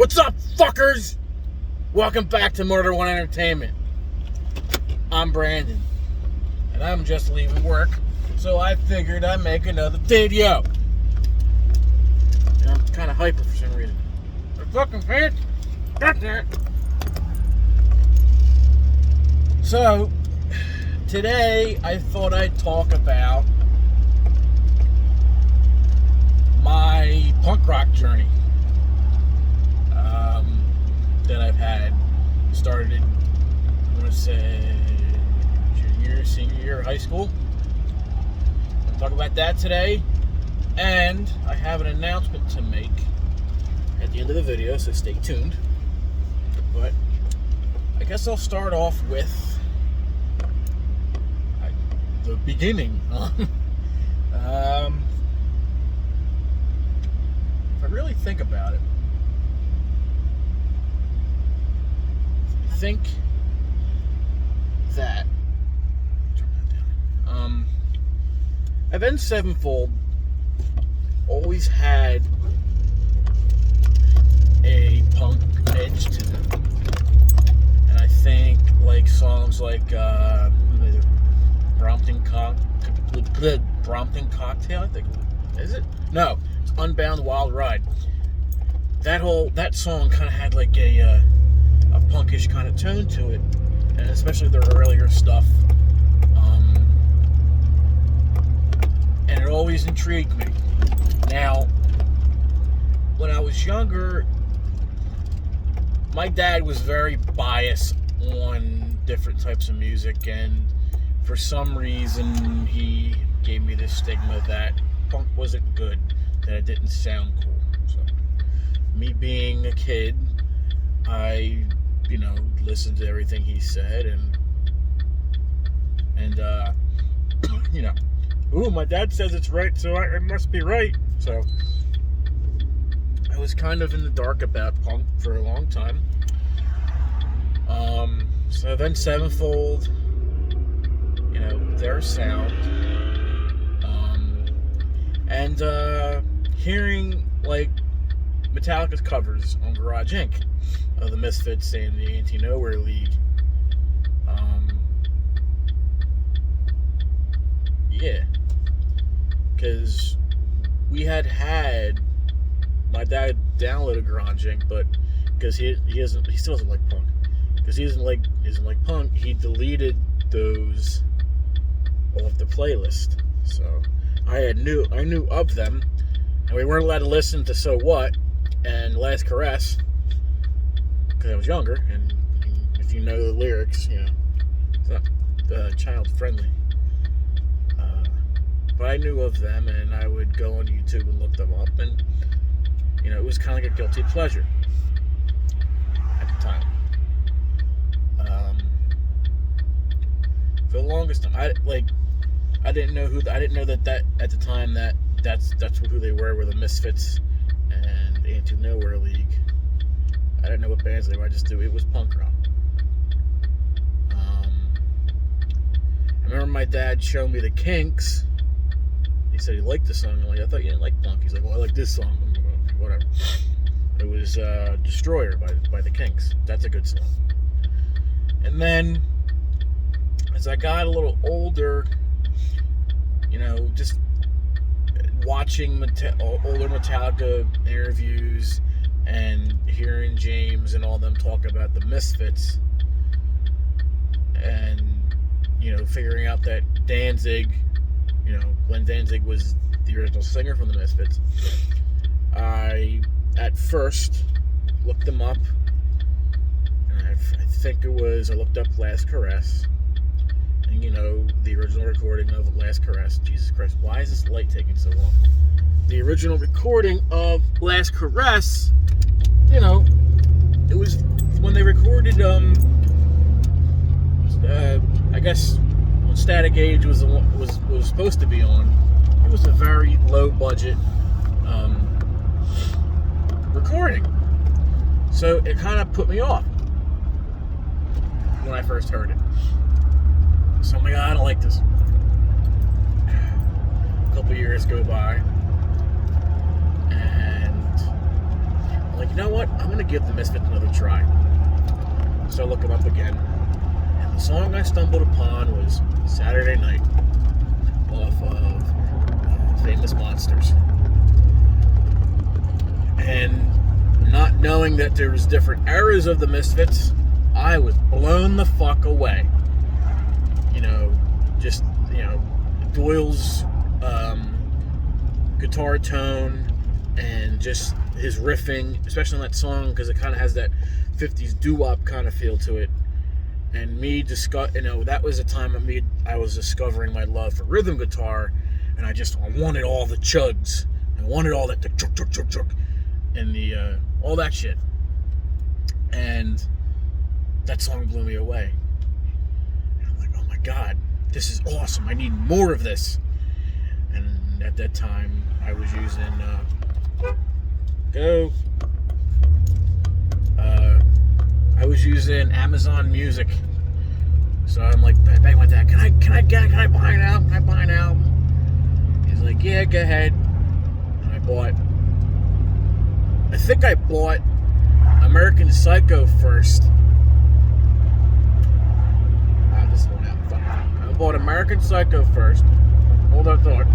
What's up, fuckers? Welcome back to Murder One Entertainment. I'm Brandon, and I'm just leaving work, so I figured I'd make another video. And I'm kind of hyper for some reason. The fucking pants. That's it. So, today I thought I'd talk about my punk rock journey that I've had. Started, I want to say, senior year of high school. I'm going to talk about that today. And I have an announcement to make at the end of the video, so stay tuned. But I guess I'll start off with the beginning. If I really think about it, I think that Avenged Sevenfold always had a punk edge to them, and I think like songs like Brompton Cocktail, I think. Is it? No, it's Unbound Wild Ride. That song kind of had like a punkish kind of tone to it, and especially their earlier stuff. And it always intrigued me. Now, when I was younger, my dad was very biased on different types of music, and for some reason he gave me this stigma that punk wasn't good, that it didn't sound cool. So, me being a kid, I, listened to everything he said, and ooh, my dad says it's right, so it must be right. So, I was kind of in the dark about punk for a long time. So then Sevenfold, their sound, and hearing like Metallica's covers on Garage Inc. of the Misfits and the Anti-Nowhere League. Yeah, because we had my dad downloaded Garage Inc., but because he still doesn't like punk. Because he doesn't like punk, he deleted those off the playlist. So I knew of them, and we weren't allowed to listen to So What and Last Caress because I was younger, and if you know the lyrics, it's not child friendly. But I knew of them, and I would go on YouTube and look them up, and it was kind of like a guilty pleasure at the time. For the longest time, I didn't know that at the time that's who they were the Misfits and Anti-Nowhere League. I didn't know what bands they were. I just knew it was punk rock. I remember my dad showing me the Kinks. He said he liked the song. I'm like, I thought you didn't like punk. He's like, well, I like this song. Whatever. It was Destroyer by the Kinks. That's a good song. And then as I got a little older, just watching older Metallica interviews and hearing James and all them talk about the Misfits, and figuring out that Danzig, Glenn Danzig was the original singer from the Misfits. I at first looked them up, and I looked up Last Caress, and the original recording of Last Caress. Jesus Christ, why is this light taking so long? The original recording of Last Caress, it was when they recorded I guess when Static Age was supposed to be on. It was a very low budget recording, so it kind of put me off when I first heard it. So I'm like, I don't like this. A couple years go by, and like, you know what? I'm gonna give the Misfits another try. So I look them up again, and the song I stumbled upon was Saturday Night off of Famous Monsters. And not knowing that there was different eras of the Misfits, I was blown the fuck away. Just Doyle's guitar tone and just his riffing, especially on that song, because it kind of has that 50s doo-wop kind of feel to it. And me that was a time I was discovering my love for rhythm guitar, and I wanted all the chugs. I wanted all that chug chug chug chug and the all that shit. And that song blew me away. And I'm like, oh my god, this is awesome. I need more of this. And at that time, I was using I was using Amazon Music. So I'm like, I begged my dad, can I buy an album? Can I buy an album? He's like, yeah, go ahead. And I think I bought American Psycho first. This one out. I bought American Psycho first. Hold that thought.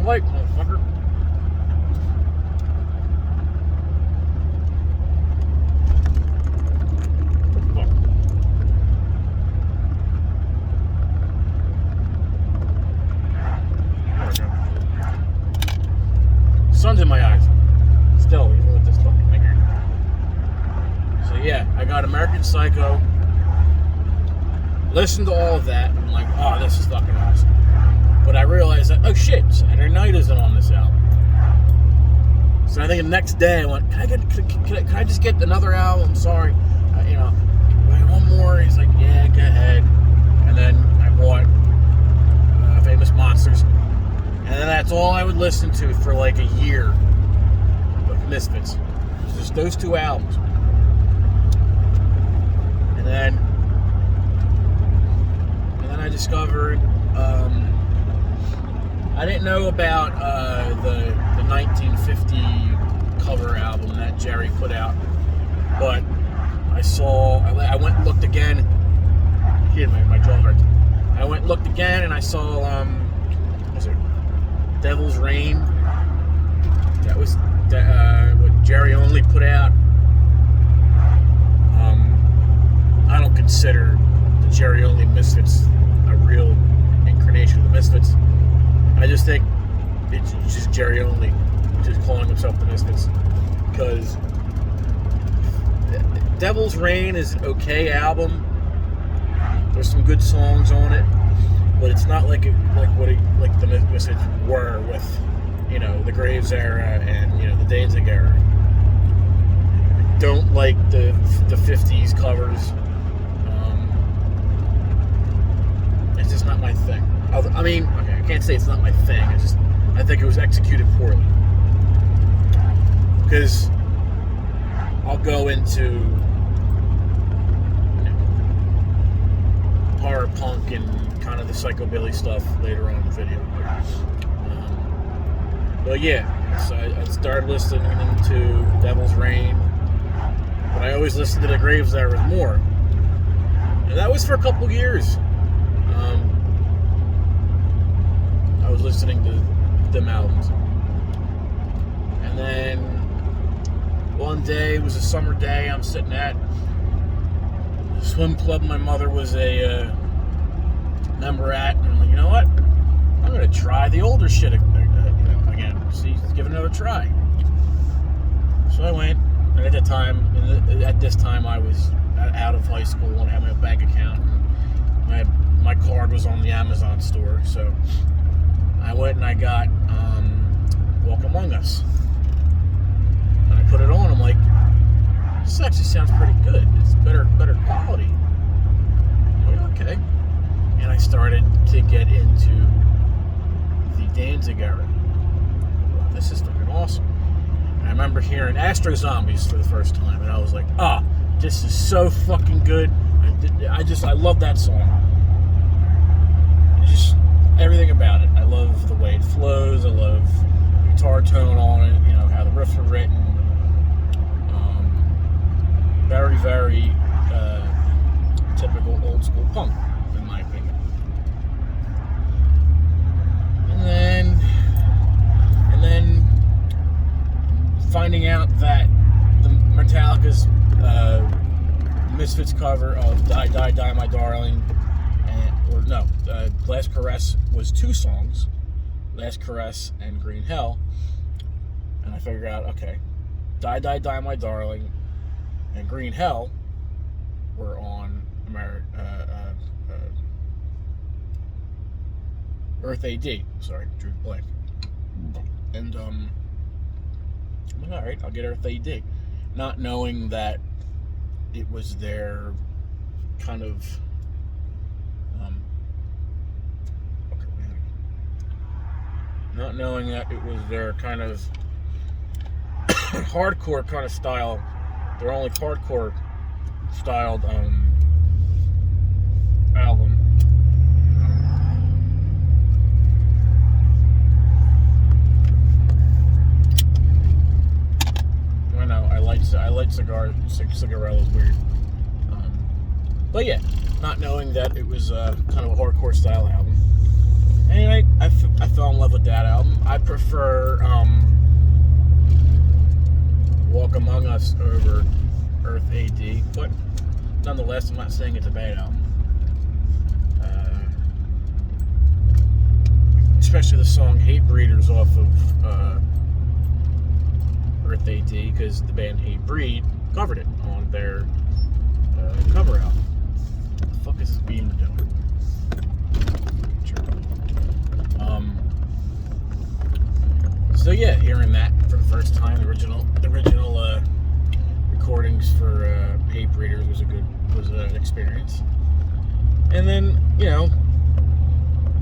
Light, motherfucker. What the fuck? Sun's in my eyes. Still, even with this fucking finger. So yeah, I got American Psycho. Listened to all of that. And I'm like, oh, this is fucking awesome. But I realized that, oh shit, Saturday Night isn't on this album. So I think the next day I went, can I just get another album? Sorry, one more. He's like, yeah, go ahead. And then I bought Famous Monsters, and then that's all I would listen to for like a year of Misfits. Just those two albums, and then I discovered. I didn't know about the 1950 cover album that Jerry put out, but I went and looked again. My jaw hurts. I went and looked again, and I saw what was it? Devil's Rain. That was what Jerry only put out. I don't consider the Jerry Only Misfits a real incarnation of the Misfits. I just think it's just Jerry Only, just calling himself the Misfits. Because Devil's Rain is an okay album. There's some good songs on it, but it's not like the Misfits were with, the Graves era and the Danzig era. I don't like the 50s covers. It's just not my thing. I mean, okay, I can't say it's not my thing. I think it was executed poorly. Because I'll go into horror punk and kind of the psychobilly stuff later on in the video. But yeah, so I started listening to Devil's Rain, but I always listened to the Graves era more. And that was for a couple years. I was listening to them albums. And then one day, it was a summer day, I'm sitting at the swim club my mother was a member at, and I'm like, you know what? I'm going to try the older shit again. See, give it another try. So I went, and at this time I was out of high school and I had my bank account. And my card was on the Amazon store, so I went and I got Walk Among Us. And I put it on, I'm like, this actually sounds pretty good. It's better quality. I'm like, okay. And I started to get into the Danzig era. Wow, this is fucking awesome. And I remember hearing Astro Zombies for the first time, and I was like, this is so fucking good. I love that song. Just everything about it. I love the way it flows. I love the guitar tone on it. You know, how the riffs are written. Very, very typical old school punk, in my opinion. And then finding out that the Metallica's Misfits cover of Die, Die, Die, My Darling, Last Caress was 2 songs, Last Caress and Green Hell, and I figured out, okay, Die, Die, Die, My Darling and Green Hell were on Earth AD. Sorry, drew blank. And I'm like, all right, I'll get Earth AD, not knowing that it was their kind of not knowing that it was their kind of hardcore kind of style, their only hardcore styled album. I know I light cigarillos weird, but yeah, not knowing that it was kind of a hardcore style album. Anyway, I fell in love with that album. I prefer Walk Among Us over Earth AD, but nonetheless, I'm not saying it's a bad album. Especially the song Hate Breeders off of Earth AD, because the band Hate Breed covered it on their cover album. What the fuck is this beam doing? So yeah, hearing that for the first time, the original recordings for Hate Breeders was an experience. And then, you know,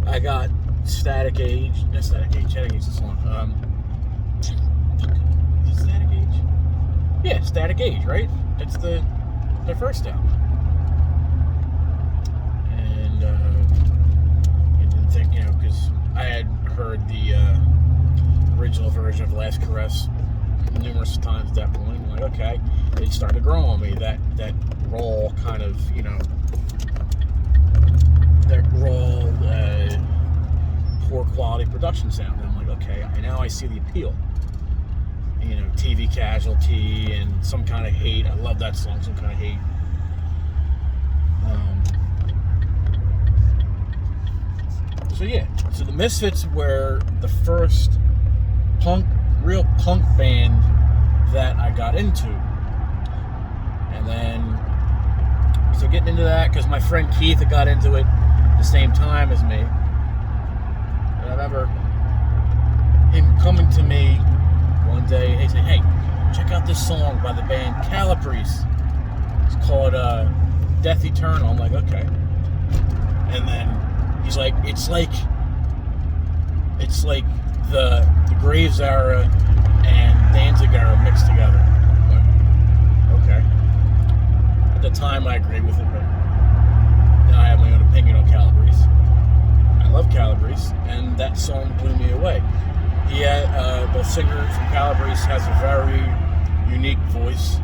I got Static Age is the song. Is it Static Age? Yeah, Static Age, right? It's their first album. And I didn't think, you know, because I had heard the original version of Last Caress numerous times at that point. I'm like, okay, it started to grow on me, that raw kind of, you know, that raw poor quality production sound. And I'm like, okay, now I see the appeal. You know, TV Casualty and Some Kind of Hate. I love that song, Some Kind of Hate. So the Misfits were the first real punk band that I got into. And then, so getting into that, because my friend Keith had got into it at the same time as me. And I remember him coming to me one day, he said, hey, check out this song by the band Calabrese. It's called Death Eternal. I'm like, okay. And then he's like, it's like the Graves era and Danzig era mixed together. I'm like, okay. At the time, I agreed with it, but now I have my own opinion on Calabrese. I love Calabrese, and that song blew me away. The singer from Calabrese has a very unique voice,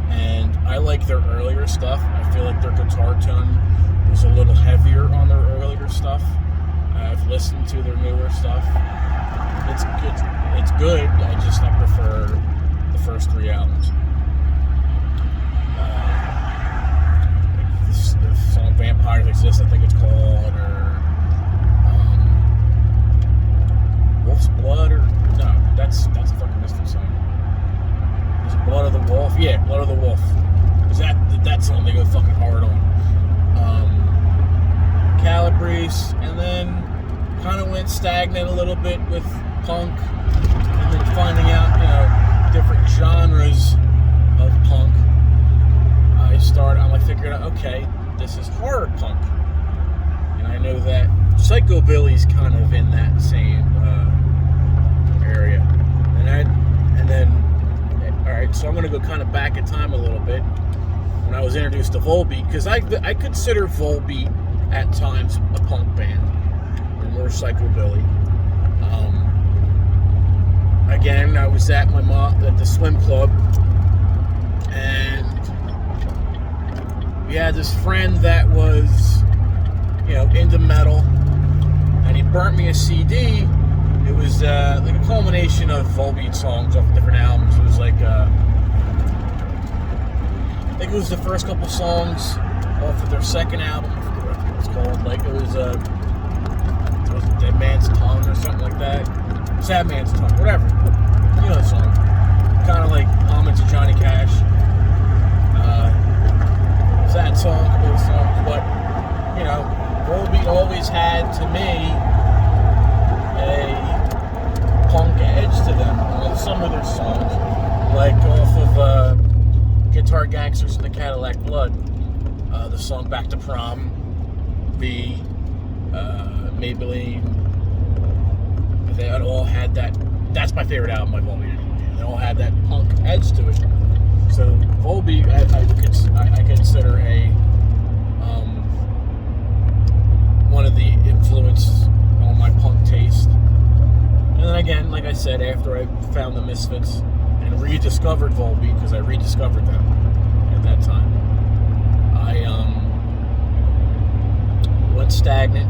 and I like their earlier stuff. I feel like their guitar tone was a little heavier on their earlier stuff. I've listened to their newer stuff. It's good. I prefer the first 3 albums. The song "Vampires Exist," I think it's called, or Wolf's Blood, or no, that's a fucking Misfits song. Is it Blood of the Wolf? Yeah, Blood of the Wolf. Is that song they go fucking hard on? Calabrese, and then kind of went stagnant a little bit with punk, and then finding out, you know, different genres of punk. I figured out, okay, this is horror punk, and I know that Psychobilly's kind of in that same area, and then Alright, so I'm going to go kind of back in time a little bit. When I was introduced to Volbeat, because I consider Volbeat at times a punk band, or more psychobilly. Again, I was at the swim club, and we had this friend that was, into metal, and he burnt me a CD. It was like a culmination of Volbeat songs off different albums. It was like, I think it was the first couple songs off of their second album. I forget what it was called. Like it was Dead Man's Tongue or something like that. Sad Man's Tongue, whatever. You know the song. Kind of like homage to Johnny Cash. Sad song, cool song, but Volbeat always had to me a punk edge to them on some of their songs, like off of Guitar Gangsters and the Cadillac Blood, the song Back to Prom, the Maybelline. They all had that. That's my favorite album by Volbeat anyway. They all had that punk edge to it. So Volbeat, I consider one of the influence on my punk taste. And then again, like I said, after I found the Misfits and rediscovered Volbeat, because I rediscovered them at that time, I went stagnant,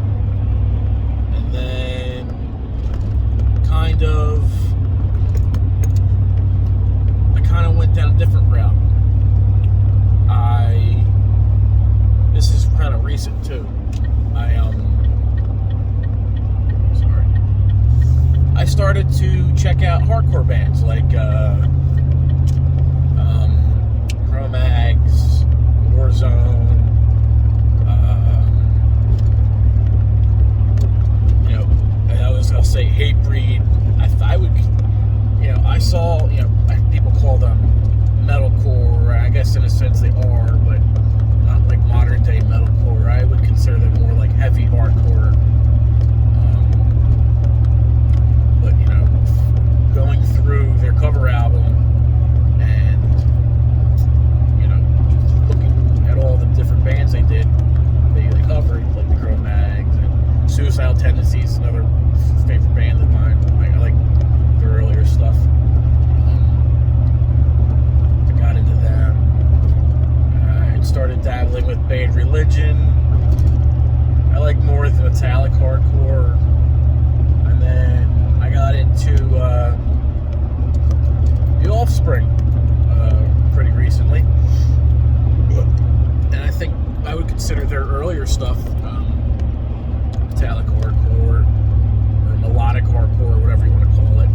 and then I kind of went down a different route. This is kind of recent too. I started to check out hardcore bands like Cro-Mags, Warzone, I'll say Hatebreed. I would, I saw, people call them metalcore. I guess in a sense they are, but not like modern day metalcore. I would consider them more like heavy hardcore. But going through their cover album and looking at all the different bands they covered, like the Cro-Mags and Suicidal Tendencies, another favorite band of mine. I like their earlier stuff. I got into them. I started dabbling with Bad Religion. I like more of the metallic hardcore. And then I got into The Offspring pretty recently. And I think I would consider their earlier stuff metallic hardcore, melodic hardcore, whatever you want to call it.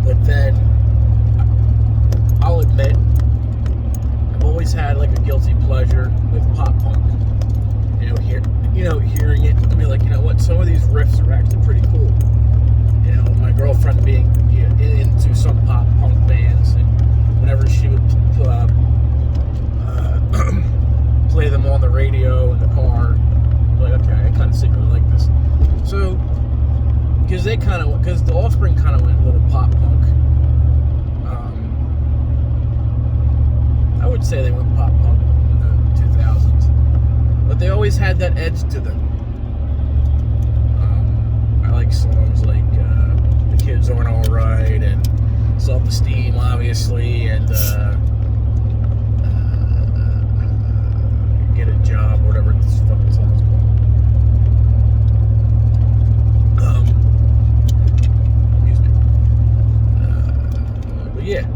But then, I'll admit, I've always had like a guilty pleasure with pop punk. Hearing it and be like, what? Some of these riffs are actually pretty cool. My girlfriend being into some pop punk bands, and whenever she would play them on the radio in the car, like, okay, I kind of secretly like this. So, because the Offspring kind of went a little pop punk. I would say they went pop punk in the 2000s, but they always had that edge to them. I like songs like "The Kids Aren't Alright" and "Self-Esteem," obviously, and "Get a Job," whatever this fucking song's called. But yeah,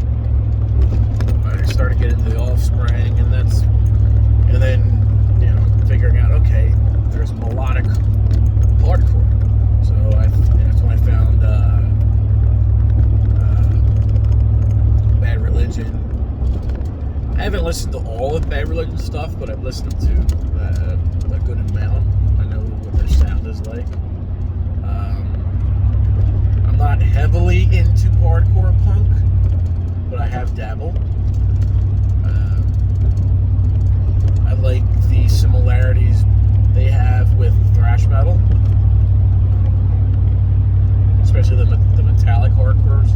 I started getting into The Offspring, and then figuring out, okay, there's melodic hardcore. So that's when I found Bad Religion. I haven't listened to all of Bad Religion stuff, but I've listened to a good amount. I know what their sound is like. I'm not heavily into hardcore punk, but I have dabbled. I like the similarities they have with thrash metal, especially the metallic hardcores.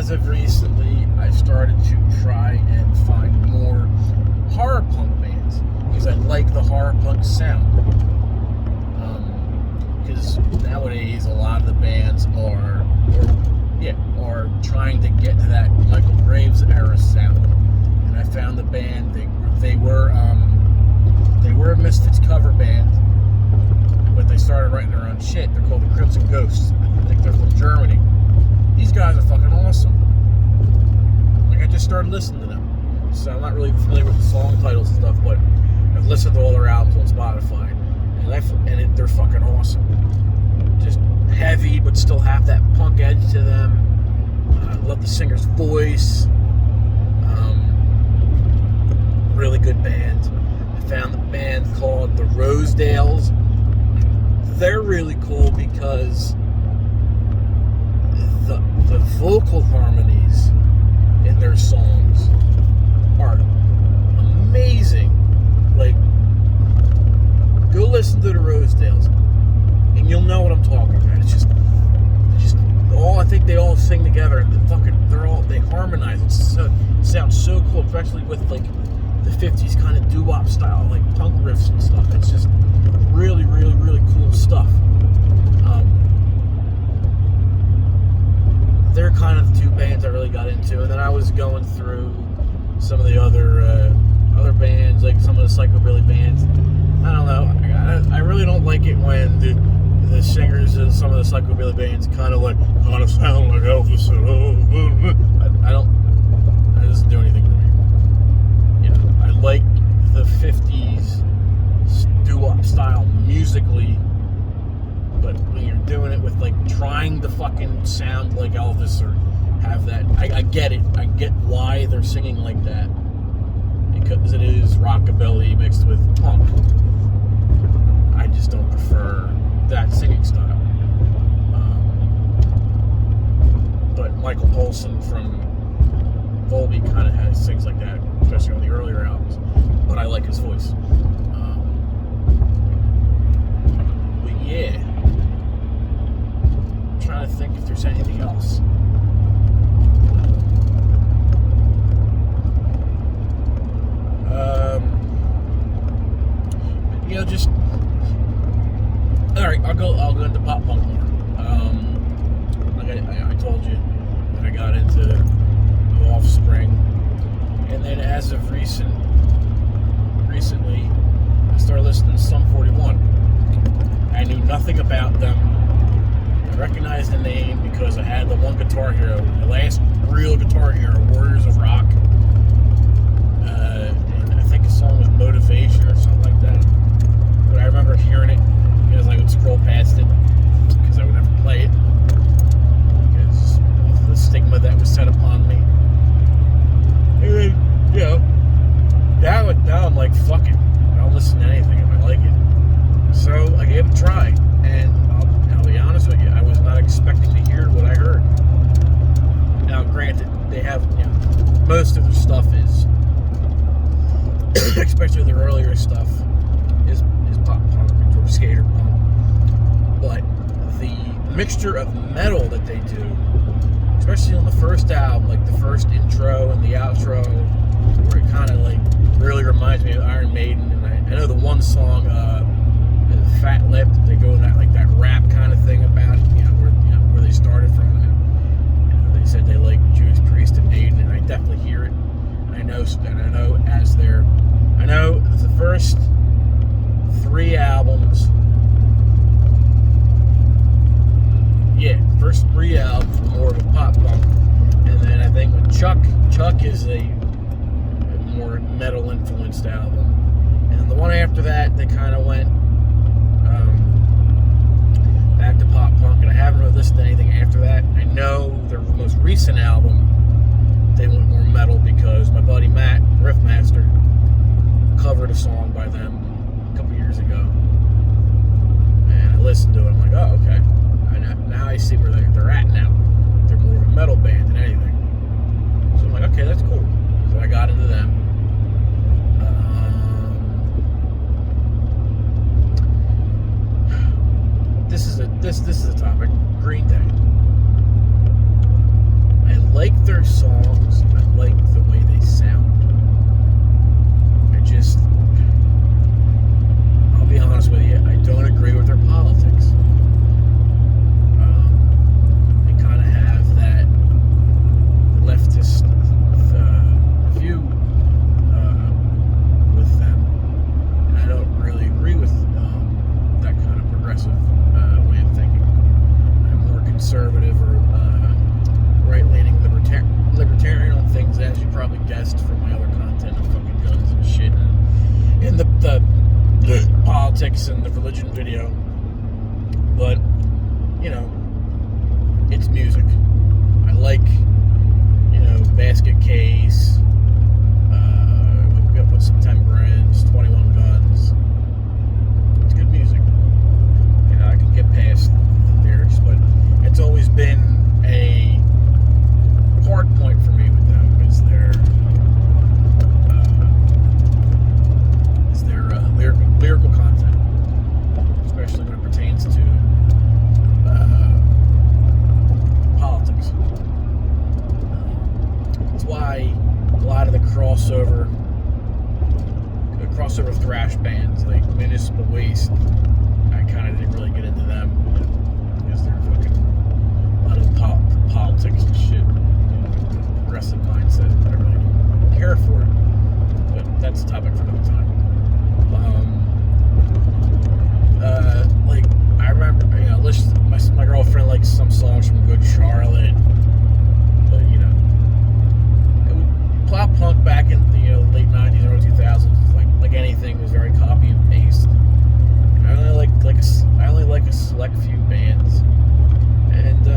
as of recently, I started to try and find more horror punk bands because I like the horror punk sound. Because nowadays, a lot of the bands are trying to get to that Michael Graves era sound. And I found the band. They were a Misfits cover band, but they started writing their own shit. They're called the Crimson Ghosts. I think they're from Germany. These guys are fucking awesome. Like, I just started listening to them, so I'm not really familiar with the song titles and stuff, but I've listened to all their albums on Spotify, and they're fucking awesome. Just heavy, but still have that punk edge to them. I love the singer's voice. Really good band. I found a band called the Rosedales. They're really cool because the vocal harmonies in their songs are amazing. Like, go listen to the Rosedales, and you'll know what I'm talking about. It's just all, I think they all sing together, and they harmonize. It sounds so cool, especially with like the 50s kind of doo-wop style, like punk riffs and stuff. It's just really, really, really cool stuff. They're kind of the two bands I really got into, and then I was going through some of the other bands, like some of the psychobilly bands. I don't know. I really don't like it when the singers in some of the psychobilly bands kind of sound like Elvis. That doesn't do anything for me. You know, I like the 50s doo-wop style musically, but when you're doing it with like trying to fucking sound like Elvis or have that, I get it. I get why they're singing like that, because it is rockabilly mixed with punk. I just don't prefer that singing style. But Michael Poulsen from Volbeat kind of sings like that, especially on the earlier albums. But I like his voice. But yeah, I'm trying to think if there's anything else. Just all right. I'll go into pop punk more. Like I told you that I got into Offspring, and then as of recently, I started listening to Sum 41. I knew nothing about them. I recognized the name because I had the one Guitar Hero, the last real Guitar Hero, Warriors of Rock. And I think the song was Motivation or something like that. But I remember hearing it because I would scroll past it because I would never play it because of the stigma that was set upon me. And then, now I'm like, fuck it. I'll listen to anything if I like it. So I gave it a try, and I'll be honest with you, I was not expecting to hear what I heard. Now, granted, they have, most of their stuff is, especially their earlier stuff, is pop punk or skater punk. But the mixture of metal that they do, especially on the first album, like the first intro and the outro, where it kind of like really reminds me of Iron Maiden. And I know the one song, Fat Lip, they go in that rap kind of thing about it, where they started from. And they said they like Judas Priest and Maiden, and I definitely hear it. And I know the first 3 albums. First 3 albums were more of a pop punk, and then I think with Chuck is a more metal influenced album, and then the one after that they kind of went back to pop punk, and I haven't really listened to anything after that. I know their most recent album they went more metal because my buddy Matt Riffmaster covered a song by them a couple years ago, and I listened to it. I'm like, oh, okay. Now I see where they're at now. They're more of a metal band than anything. So I'm like, okay, that's cool. So I got into them. This is a topic. Green Day. I like their songs. I like the way they sound. I'll be honest with you, I don't agree with their politics. They kind of have that leftist view with them, and I don't really agree with that kind of progressive way of thinking. I'm more conservative or right-leaning libertarian on things, as you probably guessed from my other content of fucking guns and shit, and the politics and the religion video. But, you know, it's music. I like, Basket Case, we up with some Temperance, 21 Guns. It's good music. I can get past the lyrics, but it's always been a hard point for me with them is their lyrical content, especially when it pertains to politics. That's why a lot of the crossover thrash bands like Municipal Waste, I kind of didn't really get into them because they're fucking a lot of politics and shit, progressive mindset. I really don't care for it, but that's a topic for another time. Like I remember, my girlfriend likes some songs from Good Charlotte, but pop punk back in the late '90s, early 2000s, like anything, was very copy and paste. I only like a select few bands, and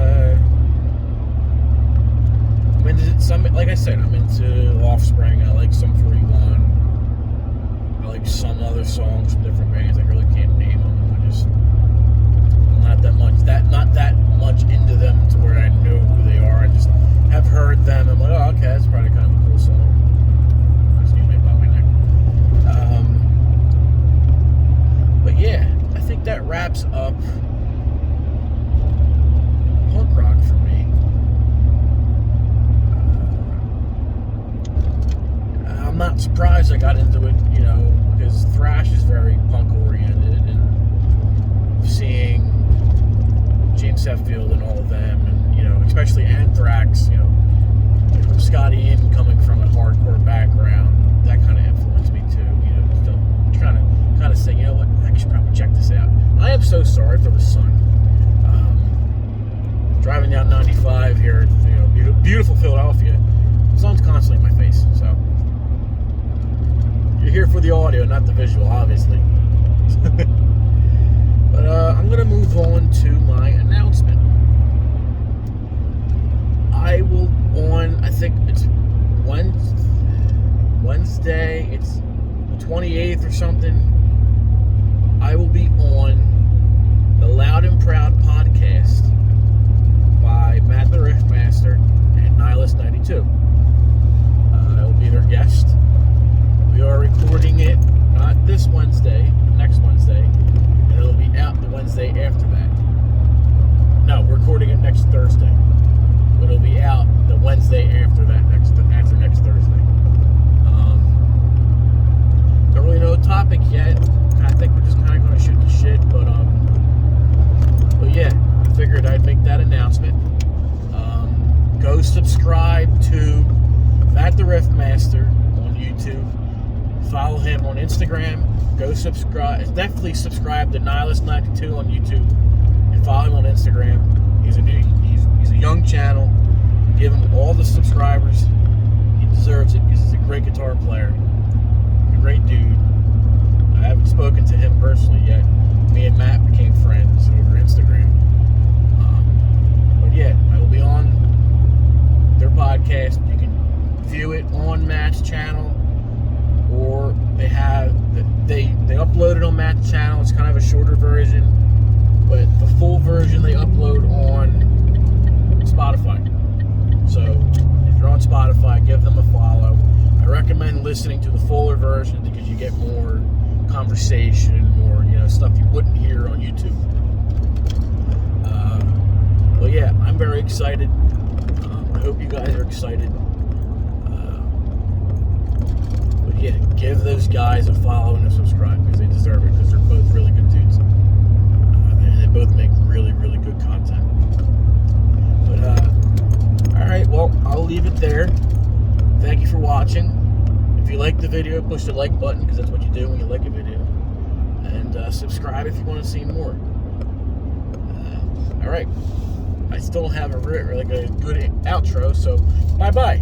I'm into some. Like I said, I'm into Offspring. I like Sum 41. I like some other songs from different bands. I really can't name them. I'm not that much into them to where I know who they are. I just have heard them. I'm like, oh, okay, that's probably kind of a cool song. Excuse me about my neck. But yeah, I think that wraps up punk rock for me. I'm not surprised I got into it, because thrash is very punk oriented, and seeing James Hetfield and all of them, and especially Anthrax, Scotty Ian coming from a hardcore background, that kind of influenced me too. Trying to kind of say, you know what, I should probably check this out. I am so sorry for the sun. Driving down 95 here, beautiful Philadelphia. The sun's constantly in my face, so you're here for the audio, not the visual, obviously. But I'm going to move on to my announcement. I will I think it's Wednesday, it's the 28th or something, I will be on the Loud and Proud podcast by Matt the Riffmaster and Nihilist92. I will be their guest. We are recording it not this Wednesday, next Wednesday, and it'll be out the Wednesday after that. No, we're recording it next Thursday, but it'll be out the Wednesday after that, after next Thursday. Don't really know a topic yet. I think we're just kind of going to shoot the shit, but yeah, I figured I'd make that announcement. Go subscribe to Matt the Riffmaster on YouTube. Follow him on Instagram. Go subscribe. Definitely subscribe to Nihilist92 on YouTube and follow him on Instagram. He's a young channel. Give him all the subscribers. He deserves it because he's a great guitar player. A great dude. I haven't spoken to him personally yet. Me and Matt became friends over Instagram. But yeah, I will be on their podcast. You can view it on Matt's channel, or they upload it on Matt's channel. It's kind of a shorter version, but the full version they upload on Spotify. So if you're on Spotify, give them a follow. I recommend listening to the fuller version because you get more conversation, more stuff you wouldn't hear on YouTube. But yeah, I'm very excited. I hope you guys are excited. But yeah, give those guys a follow and a subscribe because they deserve it, because they're both really good dudes. And they both make really, really good content. But, alright, well, I'll leave it there. Thank you for watching. If you like the video, push the like button, because that's what you do when you like a video. And subscribe if you want to see more. Alright. I still don't have a good outro, so bye-bye.